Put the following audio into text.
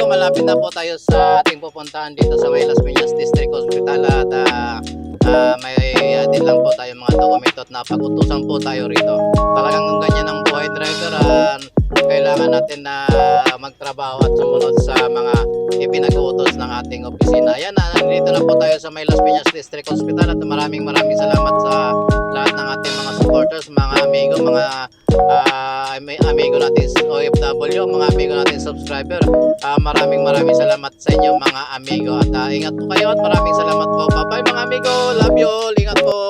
malapit na po tayo sa ating pupuntahan dito sa may Las Piñas District Hospital at may din lang po tayo mga dokumento at napag-utusan po tayo rito. Talagang ganyan ang buhay driver, kailangan natin na magtrabaho at sumunod sa mga ipinag-uutos ng ating opisina. Ayan, nandito na po tayo sa may Las Piñas District Hospital at maraming salamat sa lahat ng ating mga supporters, mga amigo, mga amigo natin OFW, mga amigo natin subscriber. Maraming salamat sa inyo mga amigo at ingat po kayo at maraming salamat po. Bye bye mga amigo, love you all, ingat po.